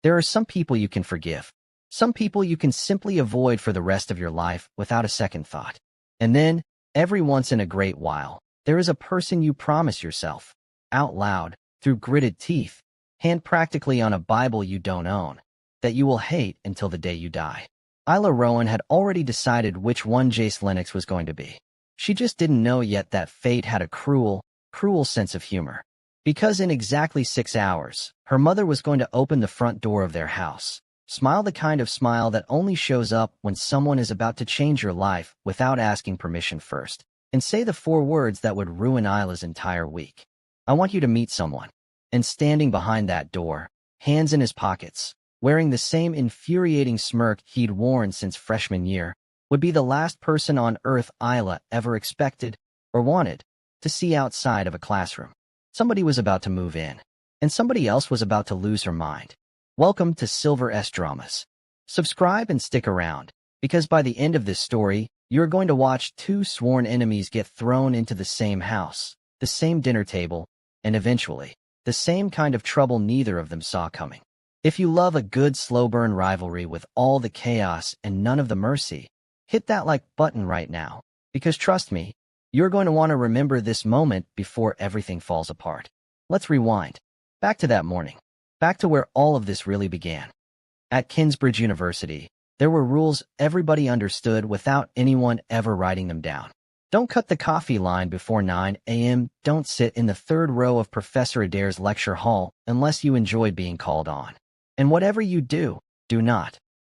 There are some people you can forgive. Some people you can simply avoid for the rest of your life without a second thought. And then, every once in a great while, there is a person you promise yourself, out loud, through gritted teeth, hand practically on a Bible you don't own, that you will hate until the day you die. Isla Rowan had already decided which one Jace Lennox was going to be. She just didn't know yet that fate had a cruel, cruel sense of humor. Because in exactly 6 hours, her mother was going to open the front door of their house. Smile, the kind of smile that only shows up when someone is about to change your life without asking permission first, and say the 4 words that would ruin Isla's entire week. I want you to meet someone. And standing behind that door, hands in his pockets, wearing the same infuriating smirk he'd worn since freshman year, would be the last person on earth Isla ever expected or wanted to see outside of a classroom. Somebody was about to move in, and somebody else was about to lose her mind. Welcome to Silver S Dramas. Subscribe and stick around, because by the end of this story, you're going to watch 2 sworn enemies get thrown into the same house, the same dinner table, and eventually, the same kind of trouble neither of them saw coming. If you love a good slow-burn rivalry with all the chaos and none of the mercy, hit that like button right now, because trust me, you're going to want to remember this moment before everything falls apart. Let's rewind. Back to that morning. Back to where all of this really began. At Kingsbridge University, there were rules everybody understood without anyone ever writing them down. Don't cut the coffee line before 9 a.m. Don't sit in the 3rd row of Professor Adair's lecture hall unless you enjoy being called on. And whatever you do, do not,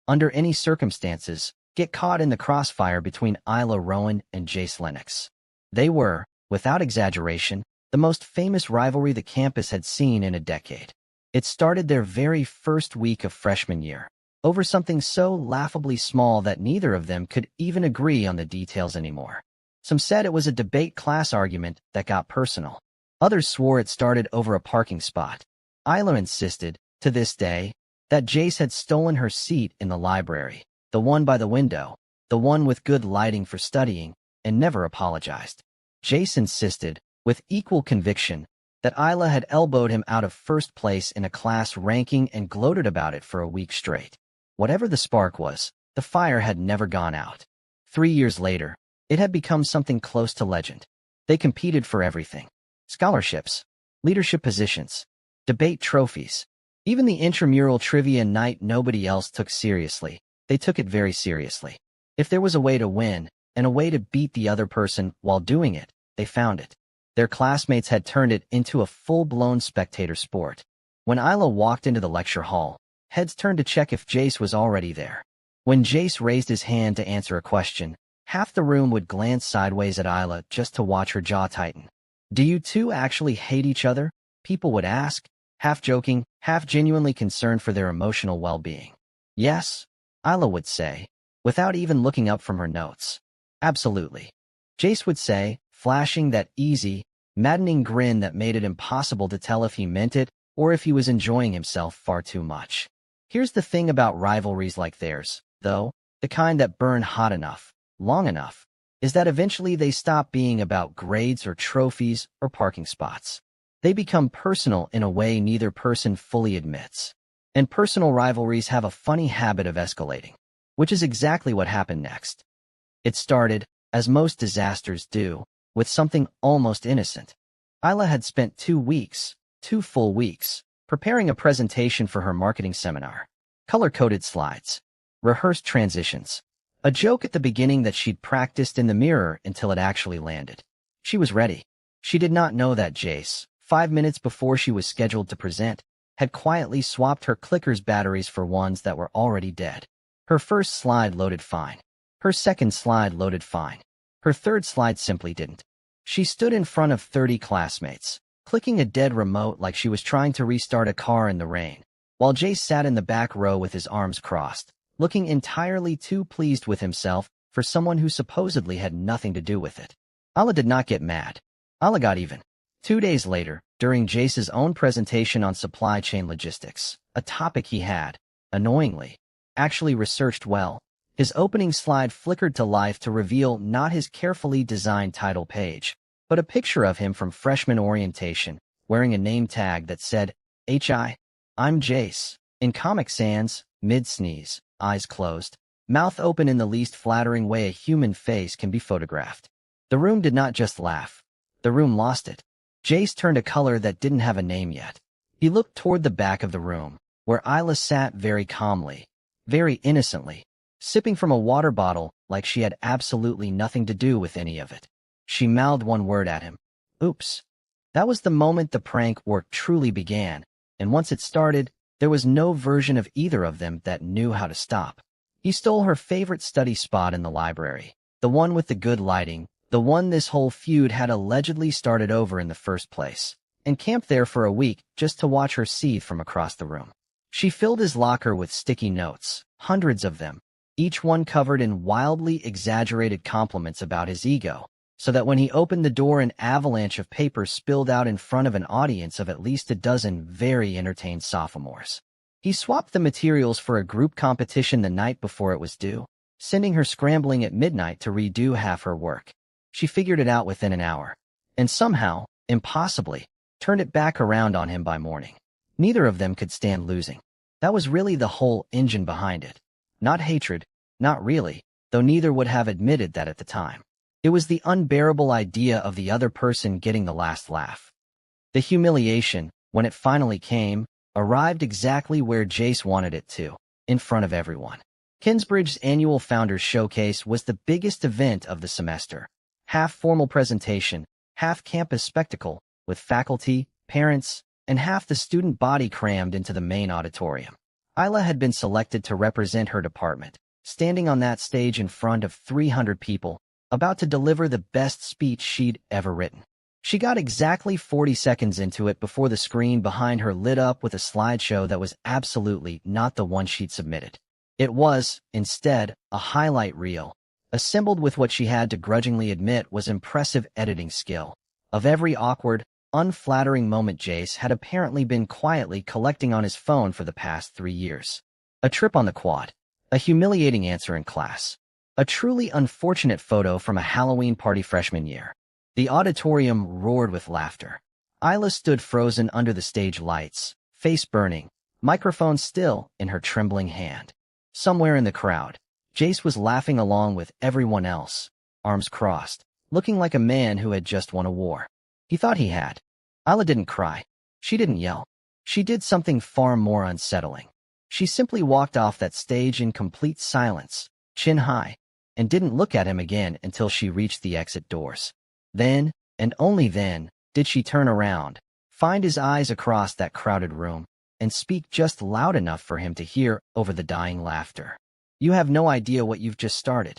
under any circumstances, get caught in the crossfire between Isla Rowan and Jace Lennox. They were, without exaggeration, the most famous rivalry the campus had seen in a decade. It started their very first week of freshman year, over something so laughably small that neither of them could even agree on the details anymore. Some said it was a debate class argument that got personal. Others swore it started over a parking spot. Isla insisted, to this day, that Jace had stolen her seat in the library, the one by the window, the one with good lighting for studying, and never apologized. Jace insisted, with equal conviction, that Isla had elbowed him out of first place in a class ranking and gloated about it for a week straight. Whatever the spark was, the fire had never gone out. 3 years later, it had become something close to legend. They competed for everything. Scholarships, leadership positions, debate trophies, even the intramural trivia night nobody else took seriously. They took it very seriously. If there was a way to win, and a way to beat the other person while doing it, they found it. Their classmates had turned it into a full-blown spectator sport. When Isla walked into the lecture hall, heads turned to check if Jace was already there. When Jace raised his hand to answer a question, half the room would glance sideways at Isla just to watch her jaw tighten. "Do you two actually hate each other?" people would ask, half joking, half genuinely concerned for their emotional well-being. "Yes," Isla would say, without even looking up from her notes. "Absolutely," Jace would say, flashing that easy, maddening grin that made it impossible to tell if he meant it or if he was enjoying himself far too much. Here's the thing about rivalries like theirs, though, the kind that burn hot enough, long enough, is that eventually they stop being about grades or trophies or parking spots. They become personal in a way neither person fully admits. And personal rivalries have a funny habit of escalating, which is exactly what happened next. It started, as most disasters do, with something almost innocent. Isla had spent 2 weeks, 2 full weeks, preparing a presentation for her marketing seminar. Color-coded slides, rehearsed transitions, a joke at the beginning that she'd practiced in the mirror until it actually landed. She was ready. She did not know that Jace, 5 minutes before she was scheduled to present, had quietly swapped her clicker's batteries for ones that were already dead. Her first slide loaded fine. Her second slide loaded fine. Her third slide simply didn't. She stood in front of 30 classmates, clicking a dead remote like she was trying to restart a car in the rain, while Jace sat in the back row with his arms crossed, looking entirely too pleased with himself for someone who supposedly had nothing to do with it. Isla did not get mad. Isla got even. 2 days later, during Jace's own presentation on supply chain logistics, a topic he had, annoyingly, actually researched well, his opening slide flickered to life to reveal not his carefully designed title page, but a picture of him from freshman orientation, wearing a name tag that said, "Hi, I'm Jace." In Comic Sans, mid-sneeze, eyes closed, mouth open in the least flattering way a human face can be photographed. The room did not just laugh. The room lost it. Jace turned a color that didn't have a name yet. He looked toward the back of the room, where Isla sat very calmly, very innocently, sipping from a water bottle like she had absolutely nothing to do with any of it. She mouthed one word at him. Oops. That was the moment the prank work truly began, and once it started, there was no version of either of them that knew how to stop. He stole her favorite study spot in the library, the one with the good lighting, the one this whole feud had allegedly started over in the first place, and camped there for a week just to watch her seethe from across the room. She filled his locker with sticky notes, hundreds of them, each one covered in wildly exaggerated compliments about his ego, so that when he opened the door an avalanche of paper spilled out in front of an audience of at least a dozen very entertained sophomores. He swapped the materials for a group competition the night before it was due, sending her scrambling at midnight to redo half her work. She figured it out within an hour, and somehow, impossibly, turned it back around on him by morning. Neither of them could stand losing. That was really the whole engine behind it. Not hatred, not really, though neither would have admitted that at the time. It was the unbearable idea of the other person getting the last laugh. The humiliation, when it finally came, arrived exactly where Jace wanted it to, in front of everyone. Kingsbridge's annual Founders Showcase was the biggest event of the semester. Half formal presentation, half campus spectacle, with faculty, parents, and half the student body crammed into the main auditorium. Isla had been selected to represent her department, standing on that stage in front of 300 people, about to deliver the best speech she'd ever written. She got exactly 40 seconds into it before the screen behind her lit up with a slideshow that was absolutely not the one she'd submitted. It was, instead, a highlight reel, assembled with what she had to grudgingly admit was impressive editing skill. Of every awkward, unflattering moment Jace had apparently been quietly collecting on his phone for the past 3 years. A trip on the quad, a humiliating answer in class, a truly unfortunate photo from a Halloween party freshman year. The auditorium roared with laughter. Isla stood frozen under the stage lights, face burning, microphone still in her trembling hand. Somewhere in the crowd, Jace was laughing along with everyone else, arms crossed, looking like a man who had just won a war. He thought he had. Isla didn't cry. She didn't yell. She did something far more unsettling. She simply walked off that stage in complete silence, chin high, and didn't look at him again until she reached the exit doors. Then, and only then, did she turn around, find his eyes across that crowded room, and speak just loud enough for him to hear over the dying laughter. You have no idea what you've just started.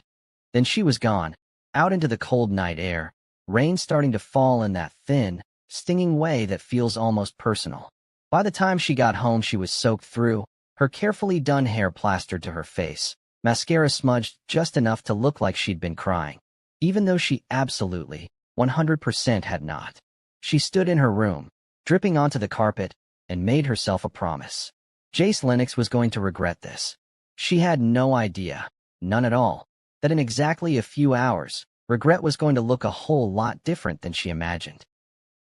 Then she was gone, out into the cold night air, rain starting to fall in that thin, stinging way that feels almost personal. By the time she got home she was soaked through, her carefully done hair plastered to her face, mascara smudged just enough to look like she'd been crying, even though she absolutely, 100% had not. She stood in her room, dripping onto the carpet, and made herself a promise. Jace Lennox was going to regret this. She had no idea, none at all, that in exactly a few hours, regret was going to look a whole lot different than she imagined.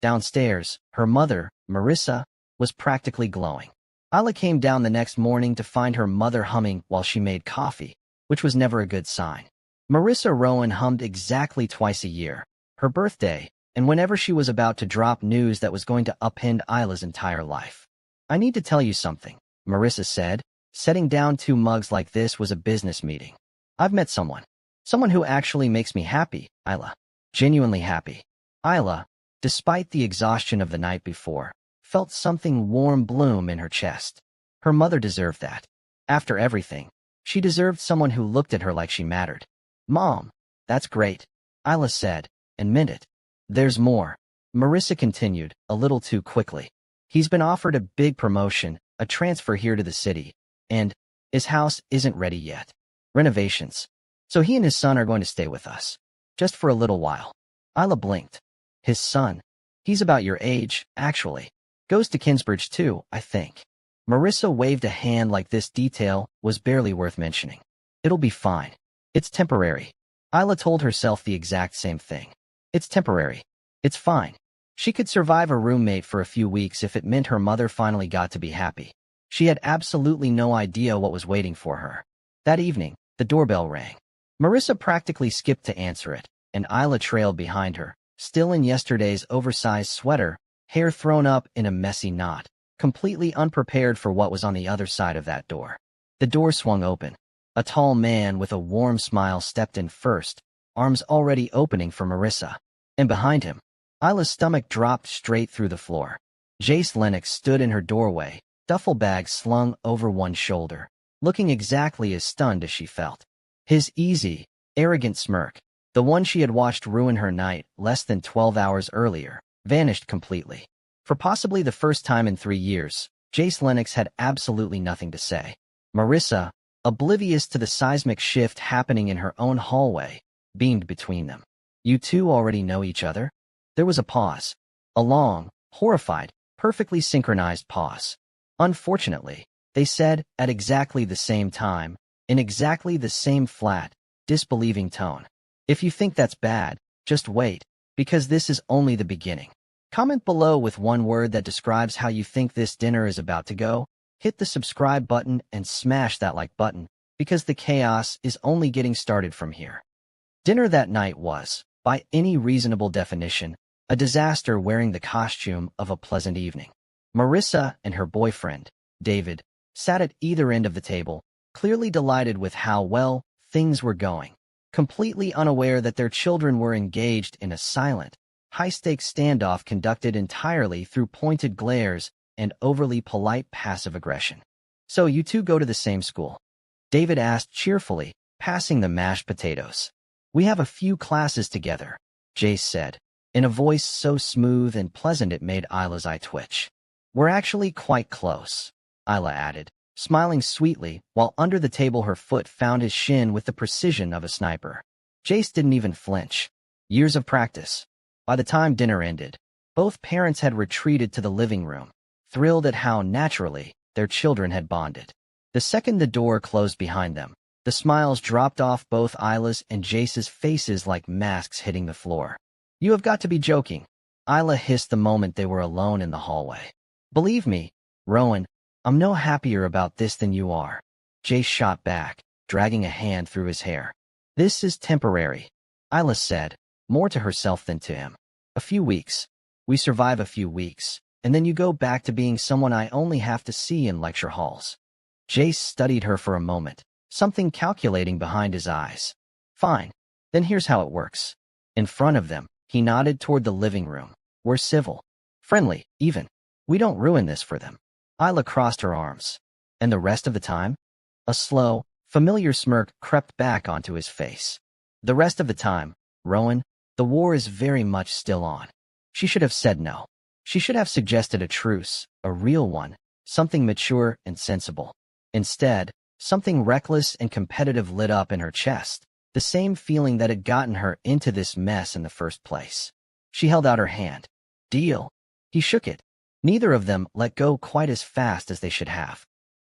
Downstairs, her mother, Marissa, was practically glowing. Isla came down the next morning to find her mother humming while she made coffee, which was never a good sign. Marissa Rowan hummed exactly twice a year, her birthday, and whenever she was about to drop news that was going to upend Isla's entire life. I need to tell you something, Marissa said. Setting down 2 mugs like this was a business meeting. I've met someone. Someone who actually makes me happy, Isla. Genuinely happy. Isla, despite the exhaustion of the night before, felt something warm bloom in her chest. Her mother deserved that. After everything, she deserved someone who looked at her like she mattered. Mom, that's great, Isla said, and meant it. There's more, Marissa continued, a little too quickly. He's been offered a big promotion, a transfer here to the city, and his house isn't ready yet. Renovations. So he and his son are going to stay with us. Just for a little while. Isla blinked. His son. He's about your age, actually. Goes to Kingsbridge too, I think. Marissa waved a hand like this detail was barely worth mentioning. It'll be fine. It's temporary. Isla told herself the exact same thing. It's temporary. It's fine. She could survive a roommate for a few weeks if it meant her mother finally got to be happy. She had absolutely no idea what was waiting for her. That evening, the doorbell rang. Marissa practically skipped to answer it, and Isla trailed behind her, still in yesterday's oversized sweater, hair thrown up in a messy knot, completely unprepared for what was on the other side of that door. The door swung open. A tall man with a warm smile stepped in first, arms already opening for Marissa. And behind him, Isla's stomach dropped straight through the floor. Jace Lennox stood in her doorway, duffel bag slung over one shoulder, looking exactly as stunned as she felt. His easy, arrogant smirk, the one she had watched ruin her night less than 12 hours earlier, vanished completely. For possibly the first time in 3 years, Jace Lennox had absolutely nothing to say. Marissa, oblivious to the seismic shift happening in her own hallway, beamed between them. "You two already know each other?" There was a pause. A long, horrified, perfectly synchronized pause. "Unfortunately," they said at exactly the same time, in exactly the same flat, disbelieving tone. "If you think that's bad, just wait, because this is only the beginning." Comment below with one word that describes how you think this dinner is about to go. Hit the subscribe button and smash that like button, because the chaos is only getting started from here. Dinner that night was, by any reasonable definition, a disaster wearing the costume of a pleasant evening. Marissa and her boyfriend, David, sat at either end of the table, clearly delighted with how well things were going, completely unaware that their children were engaged in a silent, high-stakes standoff conducted entirely through pointed glares and overly polite passive aggression. "So you two go to the same school?" David asked cheerfully, passing the mashed potatoes. "We have a few classes together," Jace said, in a voice so smooth and pleasant it made Isla's eye twitch. "We're actually quite close," Isla added, smiling sweetly while under the table her foot found his shin with the precision of a sniper. Jace didn't even flinch. Years of practice. By the time dinner ended, both parents had retreated to the living room, thrilled at how naturally their children had bonded. The second the door closed behind them, the smiles dropped off both Isla's and Jace's faces like masks hitting the floor. "You have got to be joking," Isla hissed the moment they were alone in the hallway. "Believe me, Rowan, I'm no happier about this than you are," Jace shot back, dragging a hand through his hair. "This is temporary," Isla said, more to herself than to him. "A few weeks. We survive a few weeks, and then you go back to being someone I only have to see in lecture halls." Jace studied her for a moment, something calculating behind his eyes. "Fine. Then here's how it works." In front of them, he nodded toward the living room. "We're civil. Friendly, even. We don't ruin this for them." Isla crossed her arms. "And the rest of the time?" A slow, familiar smirk crept back onto his face. "The rest of the time, Rowan, the war is very much still on." She should have said no. She should have suggested a truce, a real one, something mature and sensible. Instead, something reckless and competitive lit up in her chest, the same feeling that had gotten her into this mess in the first place. She held out her hand. "Deal." He shook it. Neither of them let go quite as fast as they should have.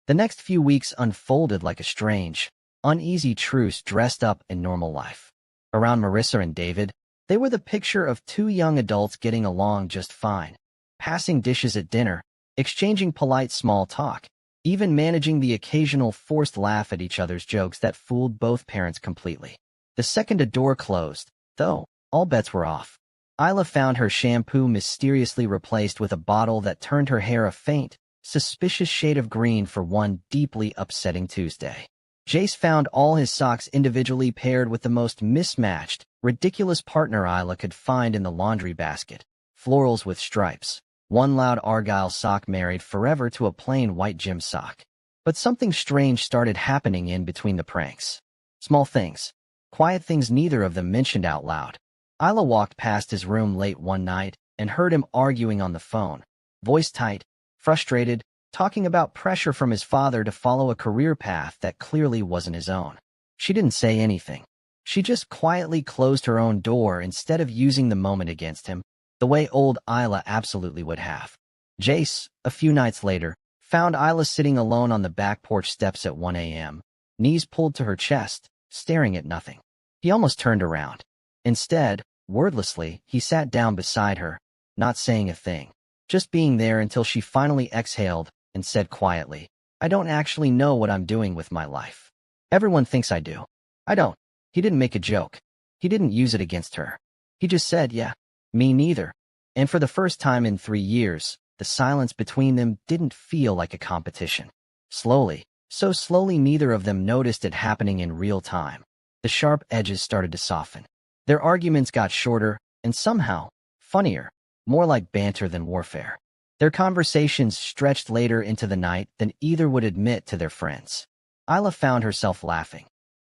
The next few weeks unfolded like a strange, uneasy truce dressed up in normal life. Around Marissa and David, they were the picture of two young adults getting along just fine, passing dishes at dinner, exchanging polite small talk, even managing the occasional forced laugh at each other's jokes that fooled both parents completely. The second a door closed, though, all bets were off. Isla found her shampoo mysteriously replaced with a bottle that turned her hair a faint, suspicious shade of green for one deeply upsetting Tuesday. Jace found all his socks individually paired with the most mismatched, ridiculous partner Isla could find in the laundry basket. Florals with stripes. One loud Argyle sock married forever to a plain white gym sock. But something strange started happening in between the pranks. Small things. Quiet things neither of them mentioned out loud. Isla walked past his room late one night and heard him arguing on the phone, voice tight, frustrated, talking about pressure from his father to follow a career path that clearly wasn't his own. She didn't say anything. She just quietly closed her own door instead of using the moment against him, the way old Isla absolutely would have. Jace, a few nights later, found Isla sitting alone on the back porch steps at 1 a.m., knees pulled to her chest, staring at nothing. He almost turned around. Instead, wordlessly, he sat down beside her, not saying a thing, just being there until she finally exhaled, and said quietly, I don't actually know what I'm doing with my life. Everyone thinks I do. I don't. He didn't make a joke. He didn't use it against her. He just said, yeah, me neither. And for the first time in 3 years, the silence between them didn't feel like a competition. Slowly, so slowly neither of them noticed it happening in real time. The sharp edges started to soften. Their arguments got shorter and somehow funnier, more like banter than warfare. Their conversations stretched later into the night than either would admit to their friends. Isla found herself laughing.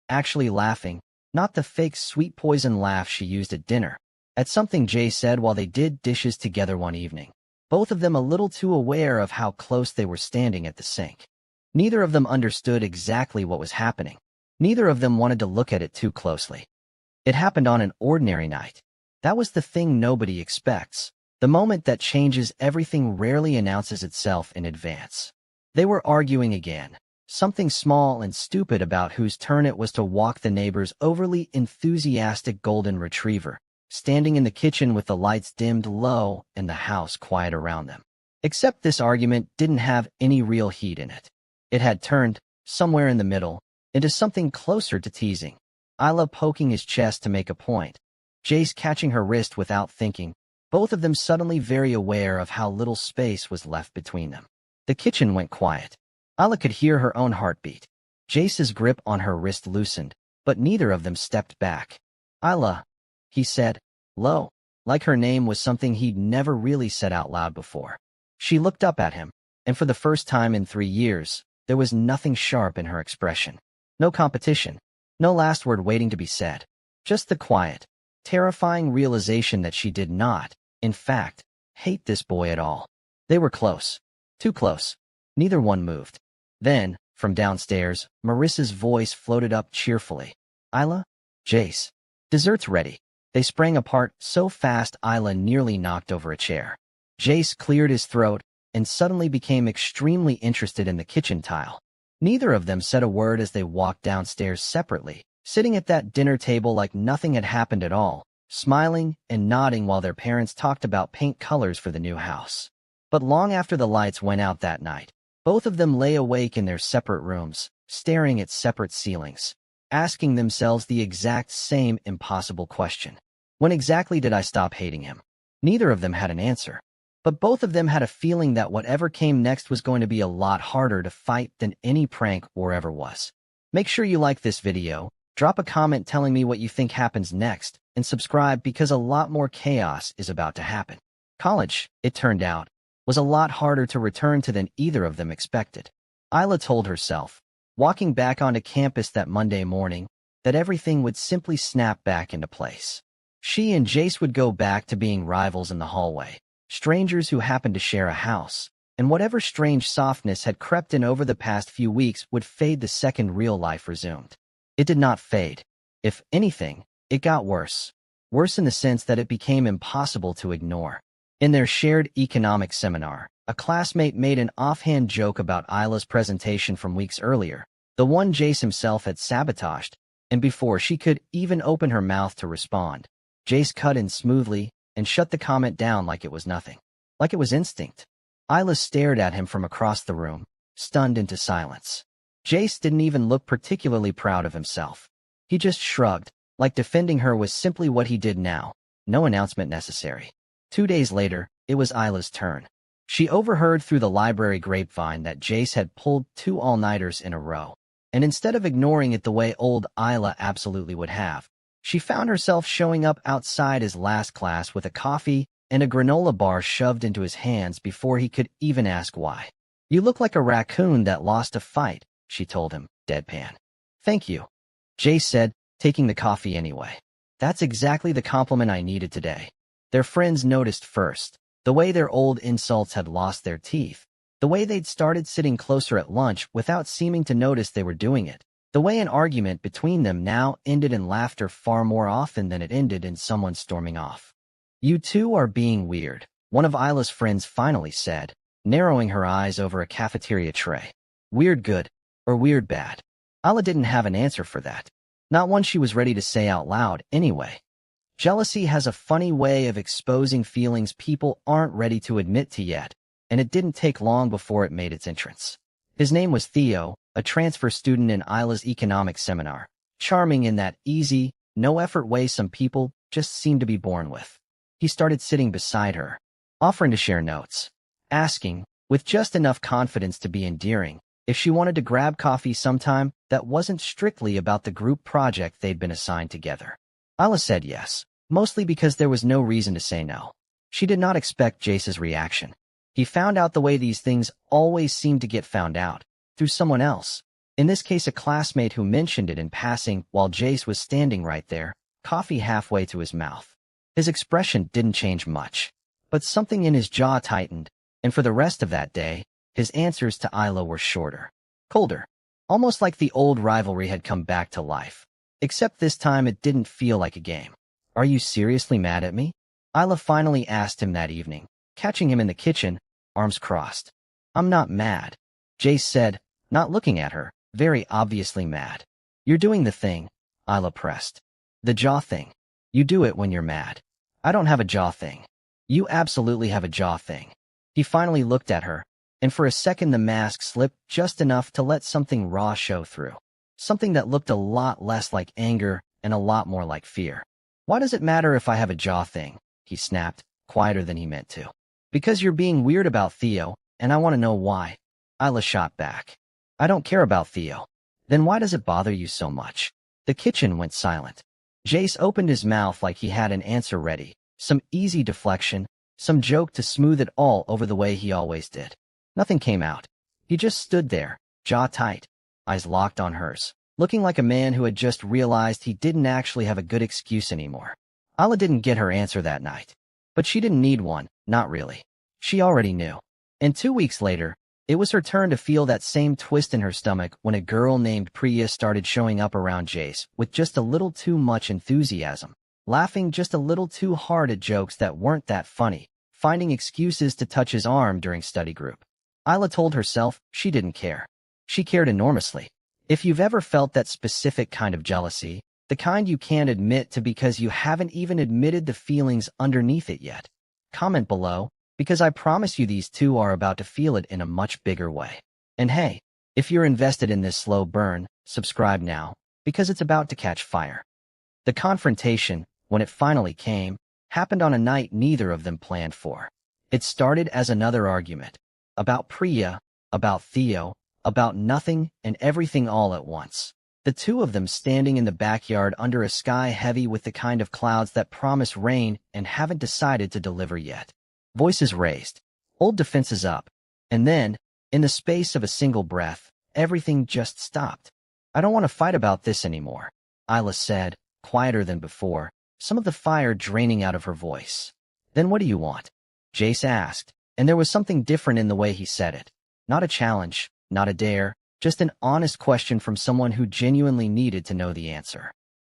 Actually laughing, not the fake sweet poison laugh she used at dinner, at something Jay said while they did dishes together one evening, both of them a little too aware of how close they were standing at the sink. Neither of them understood exactly what was happening. Neither of them wanted to look at it too closely. It happened on an ordinary night. That was the thing nobody expects. The moment that changes everything rarely announces itself in advance. They were arguing again. Something small and stupid about whose turn it was to walk the neighbor's overly enthusiastic golden retriever, standing in the kitchen with the lights dimmed low and the house quiet around them. Except this argument didn't have any real heat in it. It had turned, somewhere in the middle, into something closer to teasing. Isla poking his chest to make a point. Jace catching her wrist without thinking, both of them suddenly very aware of how little space was left between them. The kitchen went quiet. Isla could hear her own heartbeat. Jace's grip on her wrist loosened, but neither of them stepped back. Isla, he said, low, like her name was something he'd never really said out loud before. She looked up at him, and for the first time in 3 years, there was nothing sharp in her expression. No competition, no last word waiting to be said. Just the quiet, terrifying realization that she did not, in fact, hate this boy at all. They were close. Too close. Neither one moved. Then, from downstairs, Marissa's voice floated up cheerfully. Isla? Jace. Dessert's ready. They sprang apart so fast Isla nearly knocked over a chair. Jace cleared his throat and suddenly became extremely interested in the kitchen tile. Neither of them said a word as they walked downstairs separately, sitting at that dinner table like nothing had happened at all, smiling and nodding while their parents talked about paint colors for the new house. But long after the lights went out that night, both of them lay awake in their separate rooms, staring at separate ceilings, asking themselves the exact same impossible question. When exactly did I stop hating him? Neither of them had an answer. But both of them had a feeling that whatever came next was going to be a lot harder to fight than any prank war ever was. Make sure you like this video, drop a comment telling me what you think happens next, and subscribe because a lot more chaos is about to happen. College, it turned out, was a lot harder to return to than either of them expected. Isla told herself, walking back onto campus that Monday morning, that everything would simply snap back into place. She and Jace would go back to being rivals in the hallway, strangers who happened to share a house, and whatever strange softness had crept in over the past few weeks would fade the second real life resumed. It did not fade. If anything, it got worse. Worse in the sense that it became impossible to ignore. In their shared economics seminar, a classmate made an offhand joke about Isla's presentation from weeks earlier, the one Jace himself had sabotaged, and before she could even open her mouth to respond, Jace cut in smoothly and shut the comment down like it was nothing. Like it was instinct. Isla stared at him from across the room, stunned into silence. Jace didn't even look particularly proud of himself. He just shrugged, like defending her was simply what he did now, no announcement necessary. 2 days later, it was Isla's turn. She overheard through the library grapevine that Jace had pulled 2 all-nighters in a row, and instead of ignoring it the way old Isla absolutely would have, she found herself showing up outside his last class with a coffee and a granola bar shoved into his hands before he could even ask why. You look like a raccoon that lost a fight, she told him, deadpan. Thank you, Jace said, taking the coffee anyway. That's exactly the compliment I needed today. Their friends noticed first, the way their old insults had lost their teeth, the way they'd started sitting closer at lunch without seeming to notice they were doing it, the way an argument between them now ended in laughter far more often than it ended in someone storming off. You two are being weird, one of Isla's friends finally said, narrowing her eyes over a cafeteria tray. Weird good, or weird bad? Isla didn't have an answer for that. Not one she was ready to say out loud, anyway. Jealousy has a funny way of exposing feelings people aren't ready to admit to yet, and it didn't take long before it made its entrance. His name was Theo, a transfer student in Isla's economics seminar, charming in that easy, no-effort way some people just seem to be born with. He started sitting beside her, offering to share notes, asking, with just enough confidence to be endearing, if she wanted to grab coffee sometime that wasn't strictly about the group project they'd been assigned together. Isla said yes, mostly because there was no reason to say no. She did not expect Jace's reaction. He found out the way these things always seem to get found out, through someone else. In this case, a classmate who mentioned it in passing while Jace was standing right there, coffee halfway to his mouth. His expression didn't change much, but something in his jaw tightened, and for the rest of that day, his answers to Isla were shorter, colder, almost like the old rivalry had come back to life. Except this time it didn't feel like a game. "Are you seriously mad at me?" Isla finally asked him that evening, catching him in the kitchen, arms crossed. "I'm not mad," Jace said, not looking at her, very obviously mad. "You're doing the thing," Isla pressed. "The jaw thing. You do it when you're mad." "I don't have a jaw thing." "You absolutely have a jaw thing." He finally looked at her, and for a second the mask slipped just enough to let something raw show through. Something that looked a lot less like anger and a lot more like fear. "Why does it matter if I have a jaw thing?" he snapped, quieter than he meant to. "Because you're being weird about Theo, and I want to know why." Isla shot back. "I don't care about Theo." "Then why does it bother you so much?" The kitchen went silent. Jace opened his mouth like he had an answer ready, some easy deflection, some joke to smooth it all over the way he always did. Nothing came out. He just stood there, jaw tight, eyes locked on hers, looking like a man who had just realized he didn't actually have a good excuse anymore. Isla didn't get her answer that night. But she didn't need one, not really. She already knew. And 2 weeks later, it was her turn to feel that same twist in her stomach when a girl named Priya started showing up around Jace with just a little too much enthusiasm, laughing just a little too hard at jokes that weren't that funny, finding excuses to touch his arm during study group. Isla told herself she didn't care. She cared enormously. If you've ever felt that specific kind of jealousy, the kind you can't admit to because you haven't even admitted the feelings underneath it yet, comment below, because I promise you these two are about to feel it in a much bigger way. And hey, if you're invested in this slow burn, subscribe now, because it's about to catch fire. The confrontation, when it finally came, happened on a night neither of them planned for. It started as another argument. About Priya, about Theo, about nothing and everything all at once. The two of them standing in the backyard under a sky heavy with the kind of clouds that promise rain and haven't decided to deliver yet. Voices raised, old defenses up, and then, in the space of a single breath, everything just stopped. "I don't want to fight about this anymore," Isla said, quieter than before, some of the fire draining out of her voice. "Then what do you want?" Jace asked, and there was something different in the way he said it. Not a challenge, not a dare, just an honest question from someone who genuinely needed to know the answer.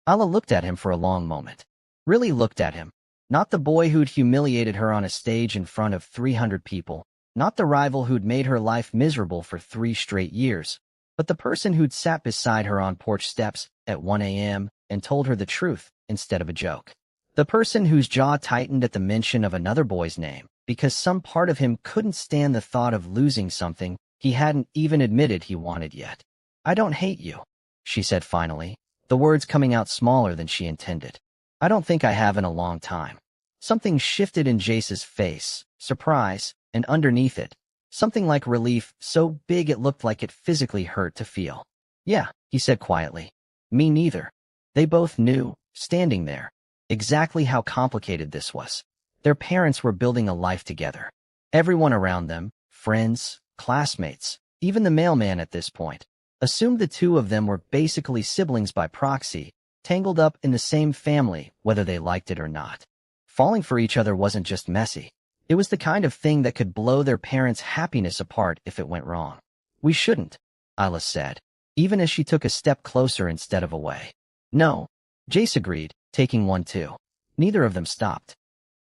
Isla looked at him for a long moment. Really looked at him. Not the boy who'd humiliated her on a stage in front of 300 people, not the rival who'd made her life miserable for 3 straight years, but the person who'd sat beside her on porch steps at 1 a.m. and told her the truth instead of a joke. The person whose jaw tightened at the mention of another boy's name, because some part of him couldn't stand the thought of losing something he hadn't even admitted he wanted yet. "I don't hate you," she said finally, the words coming out smaller than she intended. "I don't think I have in a long time." Something shifted in Jace's face, surprise, and underneath it, something like relief so big it looked like it physically hurt to feel. "Yeah," he said quietly. "Me neither." They both knew, standing there, exactly how complicated this was. Their parents were building a life together. Everyone around them, friends, classmates, even the mailman at this point, assumed the two of them were basically siblings by proxy, tangled up in the same family whether they liked it or not. Falling for each other wasn't just messy. It was the kind of thing that could blow their parents' happiness apart if it went wrong. "We shouldn't," Isla said, even as she took a step closer instead of away. "No," Jace agreed, taking one too. Neither of them stopped.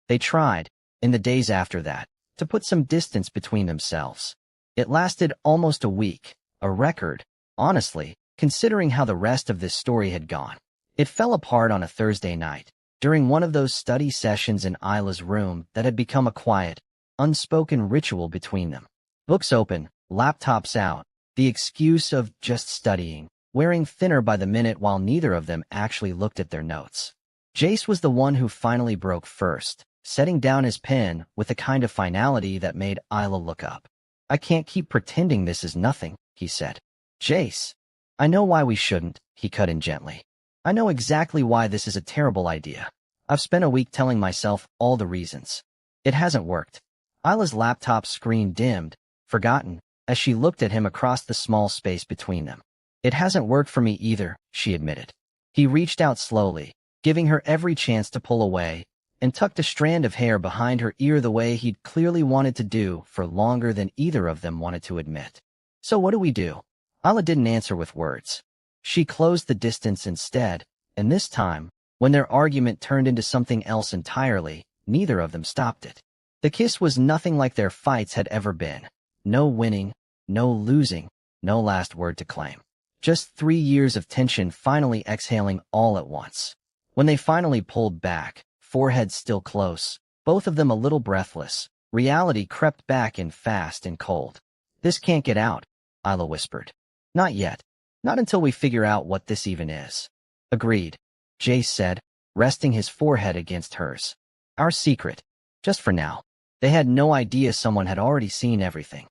They tried, in the days after that, to put some distance between themselves. It lasted almost a week, a record, honestly, considering how the rest of this story had gone. It fell apart on a Thursday night, during one of those study sessions in Isla's room that had become a quiet, unspoken ritual between them. Books open, laptops out, the excuse of just studying, wearing thinner by the minute while neither of them actually looked at their notes. Jace was the one who finally broke first, setting down his pen with a kind of finality that made Isla look up. "I can't keep pretending this is nothing," he said. "Jace, I know why we shouldn't," he cut in gently. "I know exactly why this is a terrible idea. I've spent a week telling myself all the reasons. It hasn't worked." Isla's laptop screen dimmed, forgotten, as she looked at him across the small space between them. "It hasn't worked for me either," she admitted. He reached out slowly, giving her every chance to pull away, and tucked a strand of hair behind her ear the way he'd clearly wanted to do for longer than either of them wanted to admit. "So what do we do?" Isla didn't answer with words. She closed the distance instead, and this time, when their argument turned into something else entirely, neither of them stopped it. The kiss was nothing like their fights had ever been. No winning, no losing, no last word to claim. Just 3 years of tension finally exhaling all at once. When they finally pulled back, foreheads still close, both of them a little breathless, reality crept back in fast and cold. "This can't get out," Isla whispered. "Not yet. Not until we figure out what this even is." "Agreed," Jace said, resting his forehead against hers. "Our secret. Just for now." They had no idea someone had already seen everything.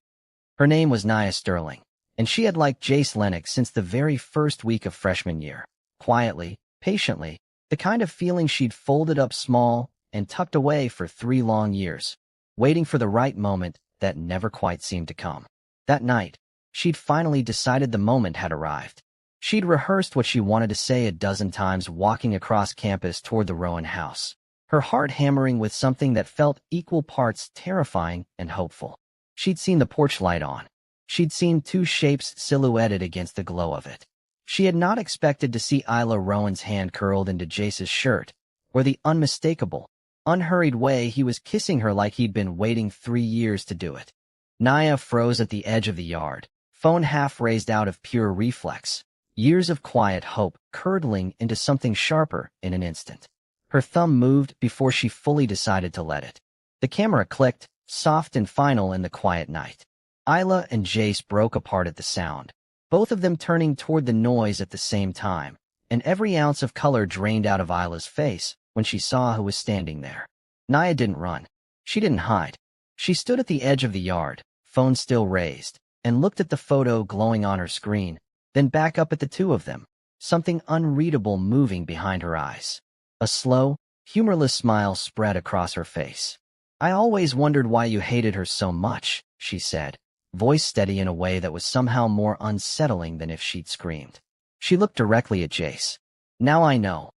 Her name was Nia Sterling, and she had liked Jace Lennox since the very first week of freshman year. Quietly, patiently, the kind of feeling she'd folded up small and tucked away for 3 long years, waiting for the right moment that never quite seemed to come. That night, she'd finally decided the moment had arrived. She'd rehearsed what she wanted to say a dozen times walking across campus toward the Rowan house, her heart hammering with something that felt equal parts terrifying and hopeful. She'd seen the porch light on. She'd seen 2 shapes silhouetted against the glow of it. She had not expected to see Isla Rowan's hand curled into Jace's shirt, or the unmistakable, unhurried way he was kissing her like he'd been waiting 3 years to do it. Nia froze at the edge of the yard, phone half raised out of pure reflex, years of quiet hope curdling into something sharper in an instant. Her thumb moved before she fully decided to let it. The camera clicked, soft and final in the quiet night. Isla and Jace broke apart at the sound, both of them turning toward the noise at the same time, and every ounce of color drained out of Isla's face when she saw who was standing there. Nia didn't run. She didn't hide. She stood at the edge of the yard, phone still raised, and looked at the photo glowing on her screen, then back up at the two of them, something unreadable moving behind her eyes. A slow, humorless smile spread across her face. "I always wondered why you hated her so much," she said, voice steady in a way that was somehow more unsettling than if she'd screamed. She looked directly at Jace. "Now I know.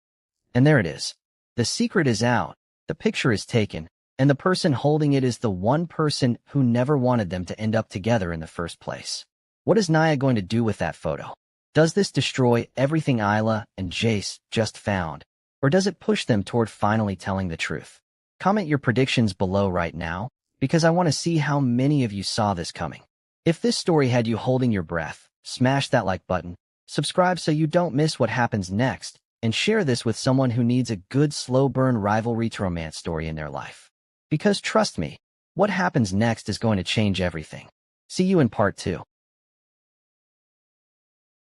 And there it is. The secret is out, the picture is taken, and the person holding it is the one person who never wanted them to end up together in the first place. What is Nia going to do with that photo? Does this destroy everything Isla and Jace just found, or does it push them toward finally telling the truth? Comment your predictions below right now, because I want to see how many of you saw this coming. If this story had you holding your breath, smash that like button, subscribe so you don't miss what happens next, and share this with someone who needs a good slow-burn rivalry to romance story in their life. Because trust me, what happens next is going to change everything. See you in part 2.